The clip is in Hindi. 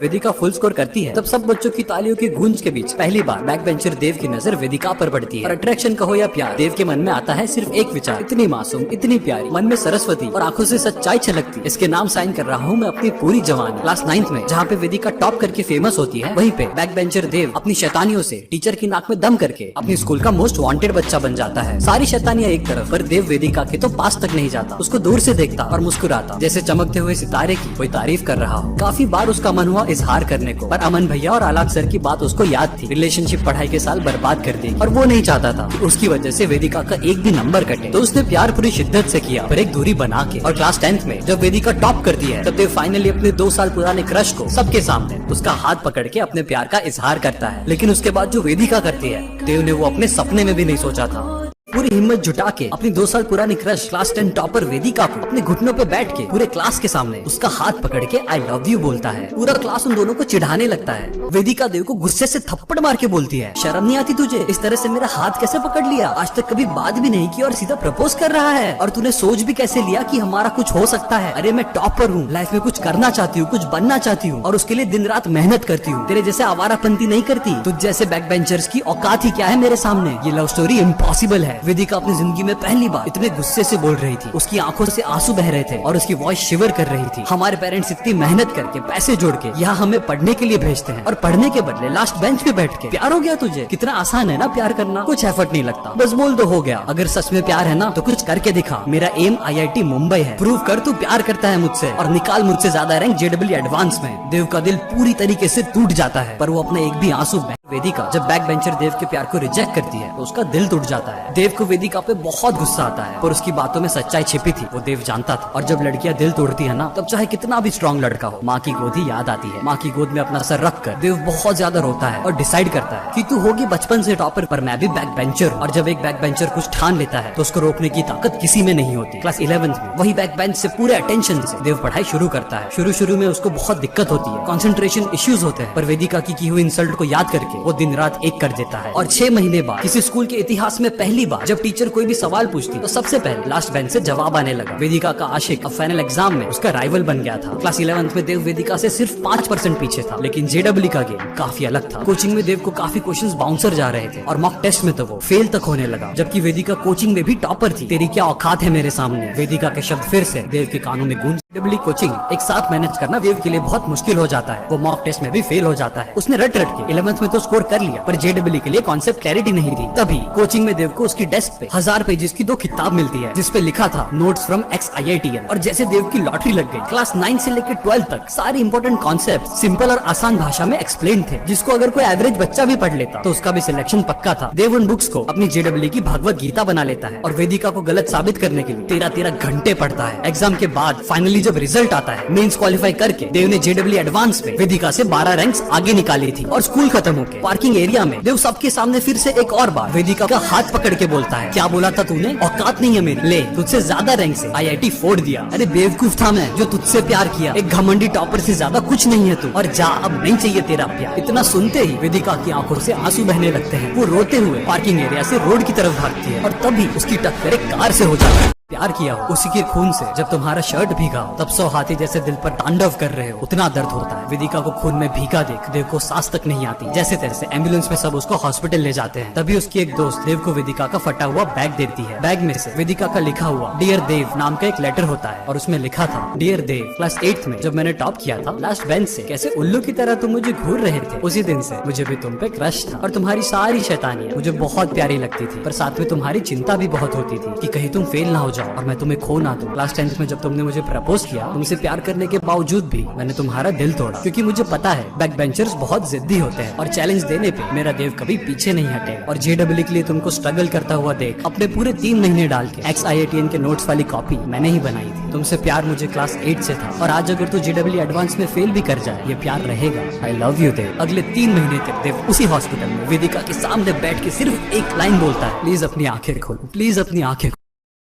वेदिका फुल स्कोर करती है तब सब बच्चों की तालियों की गूंज के बीच पहली बार बैक बेंचर देव की नजर वेदिका पर पड़ती है। और अट्रैक्शन कहो या प्यार, देव के मन में आता है सिर्फ एक विचार, इतनी मासूम, इतनी प्यारी, मन में सरस्वती और आंखों से सच्चाई छलकती, इसके नाम साइन कर रहा हूँ मैं अपनी पूरी जवानी। क्लास 9th में जहाँ पे वेदिका टॉप करके फेमस होती है, वहीं पे बैक बेंचर देव अपनी शैतानियों से टीचर की नाक में दम करके अपनी स्कूल का मोस्ट वांटेड बच्चा बन जाता है। सारी शैतानियां एक तरफ, पर देव वेदिका के तो पास तक नहीं जाता, उसको दूर से देखता और मुस्कुराता जैसे चमकते हुए सितारे की कोई तारीफ कर रहा हो। काफी बार उसका मन हुआ इजहार करने को, पर अमन भैया और आलाक सर की बात उसको याद थी। रिलेशनशिप पढ़ाई के साल बर्बाद कर दी और वो नहीं चाहता था कि उसकी वजह से वेदिका का एक भी नंबर कटे, तो उसने प्यार पूरी शिद्दत से किया, पर एक दूरी बना के। और क्लास 10th में जब वेदिका टॉप करती है, तब देव फाइनली अपने 2 साल पुराने क्रश को सबके सामने उसका हाथ पकड़ के अपने प्यार का इजहार करता है। लेकिन उसके बाद जो वेदिका करती है, देव ने वो अपने सपने में भी नहीं सोचा था। पूरी हिम्मत जुटा के अपनी 2 साल पुरानी क्रश क्लास 10 टॉपर वेदिका को अपने घुटनों पे बैठ के पूरे क्लास के सामने उसका हाथ पकड़ के आई लव यू बोलता है। पूरा क्लास उन दोनों को चिढ़ाने लगता है। वेदिका देव को गुस्से से थप्पड़ मार के बोलती है, शर्म नहीं आती तुझे? इस तरह से मेरा हाथ कैसे पकड़ लिया? आज तक कभी बात भी नहीं की और सीधा प्रपोज कर रहा है। और तूने सोच भी कैसे लिया कि हमारा कुछ हो सकता है? अरे मैं टॉपर हूँ, लाइफ में कुछ करना चाहती हूँ, कुछ बनना चाहती हूँ और उसके लिए दिन रात मेहनत करती हूँ। तेरे जैसे आवारापंती नहीं करती। तुझ जैसे बैक बेंचर्स की औकात ही क्या है मेरे सामने? ये लव स्टोरी इम्पॉसिबल है। वेदिका अपनी जिंदगी में पहली बार इतने गुस्से से बोल रही थी। उसकी आंखों से आंसू बह रहे थे और उसकी वॉइस शिवर कर रही थी। हमारे पेरेंट्स इतनी मेहनत करके पैसे जोड़ के यहाँ हमें पढ़ने के लिए भेजते हैं और पढ़ने के बदले लास्ट बेंच पे बैठ के प्यार हो गया तुझे? कितना आसान है ना प्यार करना, कुछ एफर्ट नहीं लगता, बस बोल दो हो गया। अगर सच में प्यार है ना तो कुछ करके दिखा। मेरा एम IIT मुंबई है, प्रूव कर तू प्यार करता है मुझसे और निकाल मुझसे ज्यादा रैंक JEE एडवांस में। देव का दिल पूरी तरीके से टूट जाता है, पर वो अपने एक भी आंसू वेदिका जब बैक बेंचर देव के प्यार को रिजेक्ट करती है तो उसका दिल टूट जाता है। देव को वेदिका पे बहुत गुस्सा आता है, पर उसकी बातों में सच्चाई छिपी थी, वो देव जानता था। और जब लड़कियां दिल तोड़ती है ना, तब चाहे कितना भी स्ट्रॉन्ग लड़का हो, माँ की गोद ही याद आती है। माँ की गोद में अपना सर रख कर देव बहुत ज्यादा रोता है और डिसाइड करता है कि तू होगी बचपन से टॉपर, पर मैं भी बैक बेंचर हूँ। और जब एक बैक बेंचर कुछ ठान लेता है तो उसको रोकने की ताकत किसी में नहीं होती। क्लास 11th में वही बैक बेंच से पूरे अटेंशन से देव पढ़ाई शुरू करता है। शुरू में उसको बहुत दिक्कत होती है, कंसंट्रेशन इश्यूज होते हैं, पर वेदिका की हुई इंसल्ट को याद करके वो दिन रात एक कर देता है। और 6 महीने बाद किसी स्कूल के इतिहास में पहली बार जब टीचर कोई भी सवाल पूछती तो सबसे पहले लास्ट बेंच से जवाब आने लगा। वेदिका का आशिक अब फाइनल एग्जाम में उसका राइवल बन गया था। क्लास 11th में देव वेदिका से सिर्फ 5% पीछे था, लेकिन JEE का गेम काफी अलग था। कोचिंग में देव को काफी क्वेश्चंस बाउंसर जा रहे थे और मॉक टेस्ट में तो वो फेल तक होने लगा, जबकि वेदिका कोचिंग में भी टॉपर थी। तेरी क्या औकात है मेरे सामने? वेदिका के शब्द फिर से देव के कानों में गूंज। JEE कोचिंग एक साथ मैनेज करना देव के लिए बहुत मुश्किल हो जाता है। वो मॉक टेस्ट में भी फेल हो जाता है। उसने रट के 11th में तो स्कोर कर लिया, पर JEE के लिए कॉन्सेप्ट क्लैरिटी नहीं थी। तभी कोचिंग में देव को उसकी डेस्क पे 1000 पेजेस की 2 किताब मिलती है, जिसपे लिखा था नोट्स फ्रॉम एक्स IITian। और जैसे देव की लॉटरी लग गई। क्लास 9 से लेकर 12 तक सारे इंपॉर्टेंट कॉन्सेप्ट सिंपल और आसान भाषा में एक्सप्लेन थे, जिसको अगर कोई एवरेज बच्चा भी पढ़ लेता तो उसका भी सिलेक्शन पक्का था। देव उन बुक्स को अपनी JEE की भगवत गीता बना लेता है और वेदिका को गलत साबित करने के लिए 13 घंटे पढ़ता है। एग्जाम के बाद फाइनली जब रिजल्ट आता है, मेंस क्वालिफाई करके देव ने JEE एडवांस में वेदिका से 12 रैंक्स आगे निकाली थी। और स्कूल खत्म होके पार्किंग एरिया में देव सबके सामने फिर से एक और बार वेदिका का हाथ पकड़ के बोलता है, क्या बोला था तूने? औकात नहीं है मेरी, ले तुझसे ज्यादा रैंक से IIT फोड़ दिया। अरे बेवकूफ था मैं जो तुझसे प्यार किया, एक घमंडी टॉपर से ज्यादा कुछ नहीं है तू, और जा अब नहीं चाहिए तेरा प्यार। इतना सुनते ही वेदिका की आंखों से आंसू बहने लगते हैं। वो रोते हुए पार्किंग एरिया से रोड की तरफ भागती है और तभी उसकी टक्कर एक कार से हो जाती है। प्यार किया हो उसी के खून से जब तुम्हारा शर्ट भीगा हो, तब 100 हाथी जैसे दिल पर तांडव कर रहे हो, उतना दर्द होता है। वेदिका को खून में भीगा देख देव को सांस तक नहीं आती। जैसे तैसे एम्बुलेंस में सब उसको हॉस्पिटल ले जाते हैं। तभी उसकी एक दोस्त देव को वेदिका का फटा हुआ बैग देती है। बैग में से वेदिका का लिखा हुआ डियर देव नाम का एक लेटर होता है और उसमें लिखा था, डियर देव, क्लास 8th में जब मैंने टॉप किया था लास्ट बेंच से, कैसे उल्लू की तरह तुम मुझे घूर रहे थे, उसी दिन से मुझे भी तुम पे क्रश था और तुम्हारी सारी शैतानियां मुझे बहुत प्यारी लगती थी, पर साथ में तुम्हारी चिंता भी बहुत होती थी कि कहीं तुम फेल ना हो जाओ और मैं तुम्हें खो ना दूं। क्लास 10th में जब तुमने मुझे प्रपोज किया, तुमसे प्यार करने के बावजूद भी मैंने तुम्हारा दिल तोड़ा, क्योंकि मुझे पता है बैक बेंचर्स बहुत जिद्दी होते हैं और चैलेंज देने पे मेरा देव कभी पीछे नहीं हटे। और JEE के लिए तुमको स्ट्रगल करता हुआ देख अपने पूरे 3 महीने डाल के एक्स IITian के नोट्स वाली कॉपी मैंने ही बनाई थी। तुमसे प्यार मुझे क्लास 8 से था और आज अगर तू JEE एडवांस में फेल भी कर जाए, ये प्यार रहेगा। आई लव यू देव। अगले 3 महीने तक देव उसी हॉस्पिटल में वेदिका के सामने बैठ के सिर्फ एक लाइन बोलता है, प्लीज अपनी आंखें खोलो, प्लीज अपनी आंखें